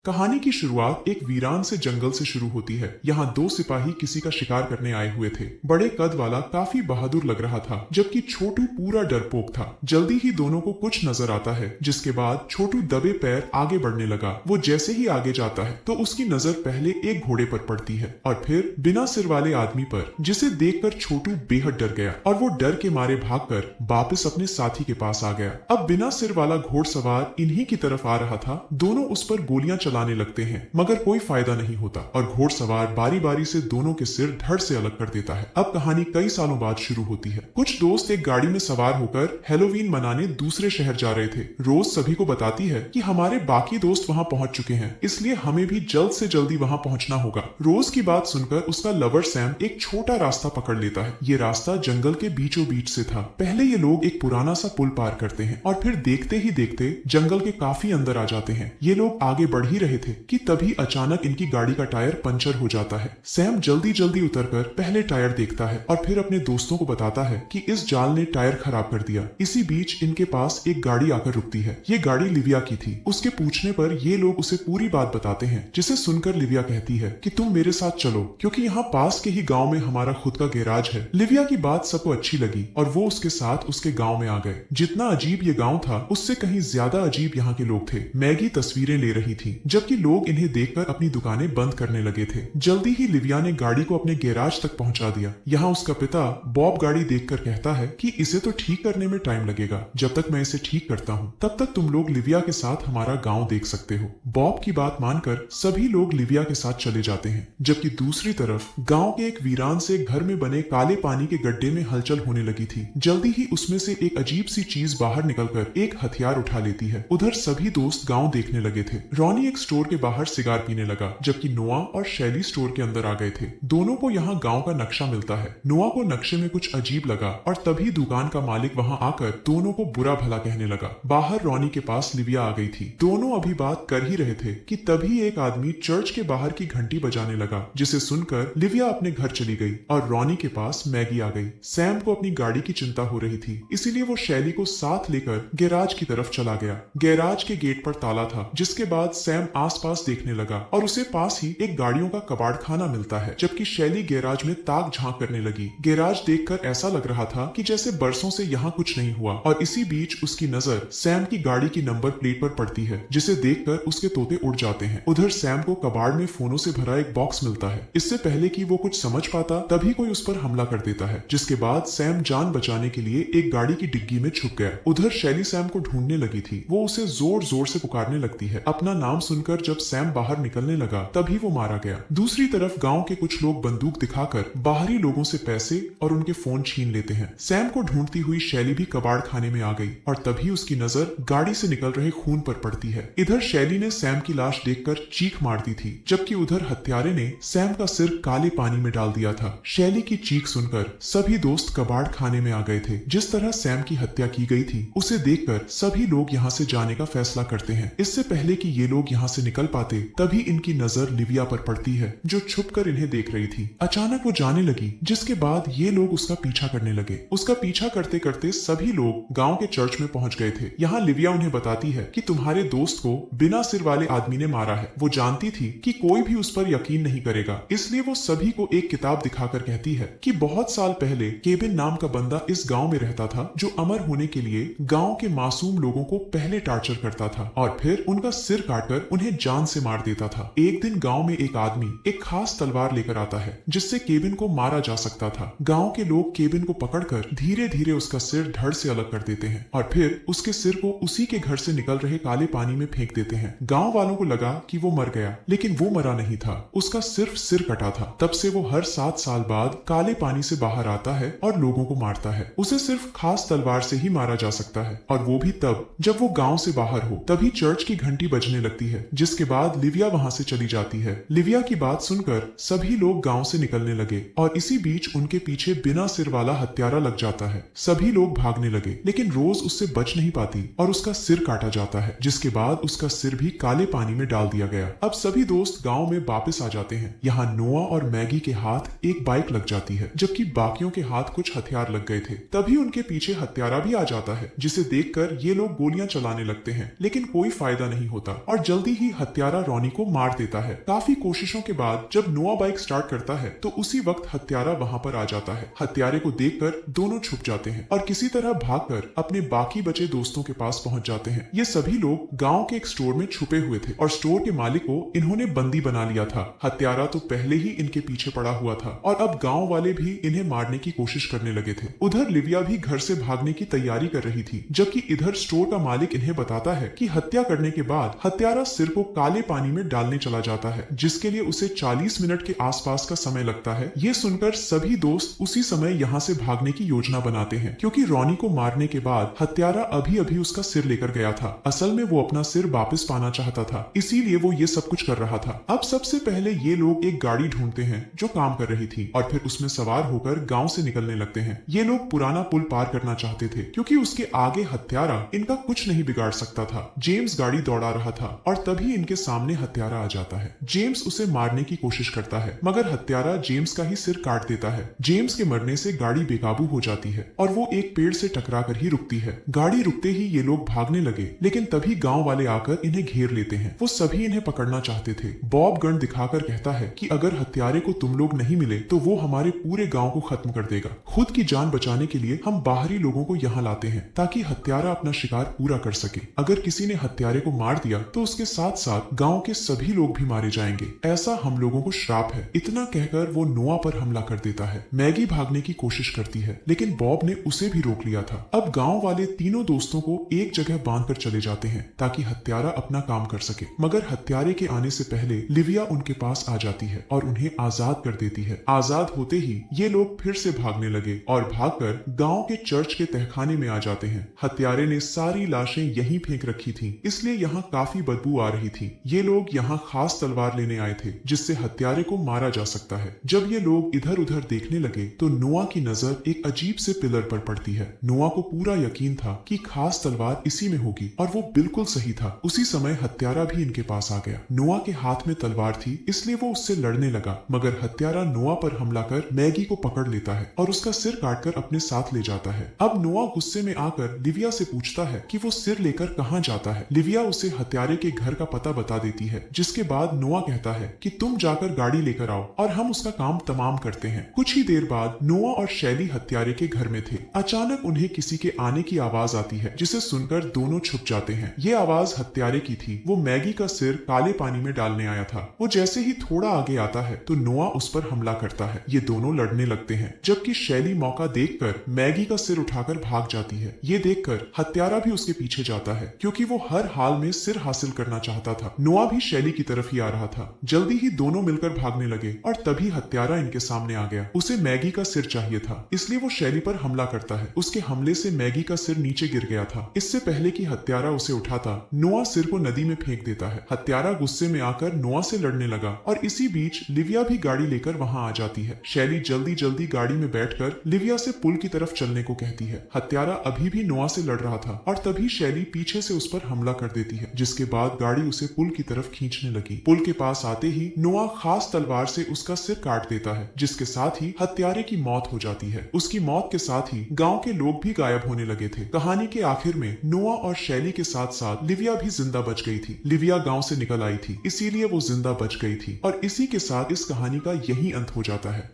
कहानी की शुरुआत एक वीरान से जंगल से शुरू होती है। यहाँ दो सिपाही किसी का शिकार करने आए हुए थे। बड़े कद वाला काफी बहादुर लग रहा था, जबकि छोटू पूरा डरपोक था। जल्दी ही दोनों को कुछ नजर आता है, जिसके बाद छोटू दबे पैर आगे बढ़ने लगा। वो जैसे ही आगे जाता है तो उसकी नजर पहले एक घोड़े पर पड़ती है और फिर बिना सिर वाले आदमी पर, जिसे देखकर छोटू बेहद डर गया और वो डर के मारे भागकर वापस अपने साथी के पास आ गया। अब बिना सिर वाला घोड़सवार इन्हीं की तरफ आ रहा था। दोनों उस पर गोलियां चलाने लगते हैं, मगर कोई फायदा नहीं होता और घोड़सवार बारी बारी से दोनों के सिर धड़ से अलग कर देता है। अब कहानी कई सालों बाद शुरू होती है। कुछ दोस्त एक गाड़ी में सवार होकर हैलोवीन मनाने दूसरे शहर जा रहे थे। रोज सभी को बताती है कि हमारे बाकी दोस्त वहां पहुंच चुके हैं, इसलिए हमें भी जल्द से जल्दी वहां पहुंचना होगा। रोज की बात सुनकर उसका लवर सैम एक छोटा रास्ता पकड़ लेता है। ये रास्ता जंगल के बीचों बीच से था। पहले ये लोग एक पुराना सा पुल पार करते हैं और फिर देखते ही देखते जंगल के काफी अंदर आ जाते हैं। ये लोग आगे बढ़ ही रहे थे कि तभी अचानक इनकी गाड़ी का टायर पंचर हो जाता है। सैम जल्दी जल्दी उतरकर पहले टायर देखता है और फिर अपने दोस्तों को बताता है कि इस जाल ने टायर खराब कर दिया। इसी बीच इनके पास एक गाड़ी आकर रुकती है। ये गाड़ी लिविया की थी। उसके पूछने पर ये लोग उसे पूरी बात बताते हैं, जिसे सुनकर लिविया कहती है कि तुम मेरे साथ चलो, क्योंकि यहाँ पास के ही गाँव में हमारा खुद का गैराज है। लिविया की बात सबको अच्छी लगी और वो उसके साथ उसके गाँव में आ गए। जितना अजीब ये गाँव था, उससे कहीं ज्यादा अजीब यहाँ के लोग थे। मैगी तस्वीरें ले रही थी, जबकि लोग इन्हें देखकर अपनी दुकानें बंद करने लगे थे। जल्दी ही लिविया ने गाड़ी को अपने गैराज तक पहुंचा दिया। यहाँ उसका पिता बॉब गाड़ी देखकर कहता है कि इसे तो ठीक करने में टाइम लगेगा। जब तक मैं इसे ठीक करता हूँ तब तक तुम लोग लिविया के साथ हमारा गांव देख सकते हो। बॉब की बात मानकर सभी लोग लिविया के साथ चले जाते हैं, जबकि दूसरी तरफ गांव के एक वीरान से घर में बने काले पानी के गड्ढे में हलचल होने लगी थी। जल्दी ही उसमें से एक अजीब सी चीज बाहर निकलकर एक हथियार उठा लेती है। उधर सभी दोस्त गांव देखने लगे थे। रॉनी एक स्टोर के बाहर सिगार पीने लगा, जबकि नोआ और शैली स्टोर के अंदर आ गए थे। दोनों को यहाँ गांव का नक्शा मिलता है। नोआ को नक्शे में कुछ अजीब लगा और तभी दुकान का मालिक वहाँ आकर दोनों को बुरा भला कहने लगा। बाहर रॉनी के पास लिविया आ गई थी। दोनों अभी बात कर ही रहे थे कि तभी एक आदमी चर्च के बाहर की घंटी बजाने लगा, जिसे सुनकर लिविया अपने घर चली गई और रॉनी के पास मैगी आ गई। सैम को अपनी गाड़ी की चिंता हो रही थी, इसीलिए वो शैली को साथ लेकर गैराज की तरफ चला गया। गैराज के गेट पर ताला था, जिसके बाद सैम आसपास देखने लगा और उसे पास ही एक गाड़ियों का कबाड़ खाना मिलता है, जबकि शैली गैराज में ताक झांक करने लगी। गैराज देखकर ऐसा लग रहा था कि जैसे बरसों से यहाँ कुछ नहीं हुआ और इसी बीच उसकी नजर सैम की गाड़ी की नंबर प्लेट पर पड़ती है, जिसे देखकर उसके तोते उड़ जाते हैं। उधर सैम को कबाड़ में फोनों से भरा एक बॉक्स मिलता है। इससे पहले कि वो कुछ समझ पाता तभी कोई उस पर हमला कर देता है, जिसके बाद सैम जान बचाने के लिए एक गाड़ी की डिग्गी में छुप गया। उधर शैली सैम को ढूंढने लगी थी। वो उसे जोर जोर से पुकारने लगती है। अपना नाम सुनकर जब सैम बाहर निकलने लगा तभी वो मारा गया। दूसरी तरफ गांव के कुछ लोग बंदूक दिखाकर बाहरी लोगों से पैसे और उनके फोन छीन लेते हैं। सैम को ढूंढती हुई शैली भी कबाड़ खाने में आ गई और तभी उसकी नजर गाड़ी से निकल रहे खून पर पड़ती है। इधर शैली ने सैम की लाश देखकर चीख मारती थी, जबकि उधर हत्यारे ने सैम का सिर काले पानी में डाल दिया था। शैली की चीख सुनकर सभी दोस्त कबाड़ खाने में आ गए थे। जिस तरह सैम की हत्या की गई थी, उसे देखकर सभी लोग यहाँ से जाने का फैसला करते हैं। इससे पहले कि ये लोग यहाँ से निकल पाते तभी इनकी नजर लिविया पर पड़ती है, जो छुपकर इन्हें देख रही थी। अचानक वो जाने लगी, जिसके बाद ये लोग उसका पीछा करने लगे। उसका पीछा करते करते सभी लोग गांव के चर्च में पहुंच गए थे। यहाँ लिविया उन्हें बताती है कि तुम्हारे दोस्त को बिना सिर वाले आदमी ने मारा है। वो जानती थी कि कोई भी उस पर यकीन नहीं करेगा, इसलिए वो सभी को एक किताब दिखाकर कहती है कि बहुत साल पहले केबिन नाम का बंदा इस गांव में रहता था, जो अमर होने के लिए गांव के मासूम लोगों को पहले टार्चर करता था और फिर उनका सिर काटकर उन्हें जान से मार देता था। एक दिन गांव में एक आदमी एक खास तलवार लेकर आता है, जिससे केबिन को मारा जा सकता था। गांव के लोग केबिन को पकड़कर धीरे धीरे उसका सिर धड़ से अलग कर देते हैं और फिर उसके सिर को उसी के घर से निकल रहे काले पानी में फेंक देते हैं। गांव वालों को लगा कि वो मर गया, लेकिन वो मरा नहीं था। उसका सिर्फ सिर कटा था। तब से वो हर 7 साल बाद काले पानी से बाहर आता है और लोगों को मारता है। उसे सिर्फ खास तलवार से ही मारा जा सकता है, और वो भी तब जब वो गांव से बाहर हो। तभी चर्च की घंटी बजने लगती है, जिसके बाद लिविया वहां से चली जाती है। लिविया की बात सुनकर सभी लोग गांव से निकलने लगे और इसी बीच उनके पीछे बिना सिर वाला हत्यारा लग जाता है। सभी लोग भागने लगे, लेकिन रोज उससे बच नहीं पाती और उसका सिर काटा जाता है, जिसके बाद उसका सिर भी काले पानी में डाल दिया गया। अब सभी दोस्त गांव में वापस आ जाते हैं। यहाँ नोआ और मैगी के हाथ एक बाइक लग जाती है, जबकि बाकियों के हाथ कुछ हथियार लग गए थे। तभी उनके पीछे हत्यारा भी आ जाता है, जिसे देखकर ये लोग गोलियां चलाने लगते हैं, लेकिन कोई फायदा नहीं होता और जल्दी ही हत्यारा रॉनी को मार देता है। काफी कोशिशों के बाद जब नोआ बाइक स्टार्ट करता है तो उसी वक्त हत्यारा वहां पर आ जाता है। हत्यारे को देखकर दोनों छुप जाते हैं और किसी तरह भागकर अपने बाकी बचे दोस्तों के पास पहुंच जाते हैं। ये सभी लोग गांव के एक स्टोर में छुपे हुए थे और स्टोर के मालिक को इन्होंने बंदी बना लिया था। हत्यारा तो पहले ही इनके पीछे पड़ा हुआ था और अब गांव वाले भी इन्हें मारने की कोशिश करने लगे थे। उधर लिविया भी घर से भागने की तैयारी कर रही थी, जबकि इधर स्टोर का मालिक इन्हें बताता है कि हत्या करने के बाद हत्यारा सिर को काले पानी में डालने चला जाता है, जिसके लिए उसे 40 मिनट के आसपास का समय लगता है। ये सुनकर सभी दोस्त उसी समय यहाँ से भागने की योजना बनाते हैं, क्योंकि रॉनी को मारने के बाद हत्यारा अभी अभी उसका सिर लेकर गया था। असल में वो अपना सिर वापस पाना चाहता था, इसीलिए वो ये सब कुछ कर रहा था। अब सबसे पहले ये लोग एक गाड़ी ढूंढते हैं जो काम कर रही थी और फिर उसमें सवार होकर गांव से निकलने लगते हैं। ये लोग पुराना पुल पार करना चाहते थे, क्योंकि उसके आगे हत्यारा इनका कुछ नहीं बिगाड़ सकता था। जेम्स गाड़ी दौड़ा रहा था और तभी इनके सामने हत्यारा आ जाता है। जेम्स उसे मारने की कोशिश करता है, मगर हत्यारा जेम्स का ही सिर काट देता है। जेम्स के मरने से गाड़ी बेकाबू हो जाती है और वो एक पेड़ से टकरा कर ही रुकती है। गाड़ी रुकते ही ये लोग भागने लगे, लेकिन तभी गांव वाले आकर इन्हें घेर लेते हैं। वो सभी इन्हें पकड़ना चाहते थे। बॉब गन दिखाकर कहता है कि अगर हत्यारे को तुम लोग नहीं मिले तो वो हमारे पूरे गांव को खत्म कर देगा। खुद की जान बचाने के लिए हम बाहरी लोगों को यहाँ लाते हैं ताकि हत्यारा अपना शिकार पूरा कर सके। अगर किसी ने हत्यारे को मार दिया तो उसके साथ साथ गांव के सभी लोग भी मारे जाएंगे। ऐसा हम लोगों को श्राप है। इतना कहकर वो नोआ पर हमला कर देता है। मैगी भागने की कोशिश करती है, लेकिन बॉब ने उसे भी रोक लिया था। अब गांव वाले तीनों दोस्तों को एक जगह बांधकर चले जाते हैं ताकि हत्यारा अपना काम कर सके, मगर हत्यारे के आने से पहले लिविया उनके पास आ जाती है और उन्हें आजाद कर देती है। आजाद होते ही ये लोग फिर से भागने लगे और भागकर गांव के चर्च के तहखाने में आ जाते हैं। हत्यारे ने सारी लाशें यहीं फेंक रखी थी, इसलिए यहाँ काफी बदबू आ रही थी। ये लोग यहाँ खास तलवार लेने आए थे जिससे हत्यारे को मारा जा सकता है। जब ये लोग इधर उधर देखने लगे तो नोआ की नजर एक अजीब से पिलर पर पड़ती है। नोआ को पूरा यकीन था कि खास तलवार इसी में होगी और वो बिल्कुल सही था। उसी समय हत्यारा भी इनके पास आ गया। नोआ के हाथ में तलवार थी, इसलिए वो उससे लड़ने लगा, मगर हत्यारा नोआ पर हमला कर मैगी को पकड़ लेता है और उसका सिर काटकर अपने साथ ले जाता है। अब नोआ गुस्से में आकर लिविया से पूछता है कि वो सिर लेकर कहाँ जाता है। लिविया उसे हत्यारे के घर का पता बता देती है, जिसके बाद नोआ कहता है कि तुम जाकर गाड़ी लेकर आओ और हम उसका काम तमाम करते हैं। कुछ ही देर बाद नोआ और शैली हत्यारे के घर में थे। अचानक उन्हें किसी के आने की आवाज आती है, जिसे सुनकर दोनों छुप जाते हैं। ये आवाज हत्यारे की थी। वो मैगी का सिर काले पानी में डालने आया था। वो जैसे ही थोड़ा आगे आता है तो नोआ उस पर हमला करता है। ये दोनों लड़ने लगते हैं, जबकि शैली मौका देखकर मैगी का सिर उठाकर भाग जाती है। ये देखकर हत्यारा भी उसके पीछे जाता है, क्योंकि वो हर हाल में सिर हासिल करना चाहता था। नोआ भी शैली की तरफ ही आ रहा था। जल्दी ही दोनों मिलकर भागने लगे और तभी हत्यारा इनके सामने आ गया। उसे मैगी का सिर चाहिए था, इसलिए वो शैली पर हमला करता है। उसके हमले से मैगी का सिर नीचे गिर गया था। इससे पहले कि हत्यारा उसे उठाता, नोआ सिर को नदी में फेंक देता है। हत्यारा गुस्से में आकर नोआ से लड़ने लगा और इसी बीच लिविया भी गाड़ी लेकर वहां आ जाती है। शैली जल्दी जल्दी गाड़ी में बैठकर लिविया से पुल की तरफ चलने को कहती है। हत्यारा अभी भी नोआ से लड़ रहा था और तभी शैली पीछे से उस पर हमला कर देती है, जिसके बाद गाड़ी उसे पुल की तरफ खींचने लगी। पुल के पास आते ही नोआ खास तलवार से उसका सिर काट देता है, जिसके साथ ही हत्यारे की मौत हो जाती है। उसकी मौत के साथ ही गांव के लोग भी गायब होने लगे थे। कहानी के आखिर में नोआ और शैली के साथ साथ लिविया भी जिंदा बच गई थी। लिविया गांव से निकल आई थी, इसीलिए वो जिंदा बच गई थी और इसी के साथ इस कहानी का यही अंत हो जाता है।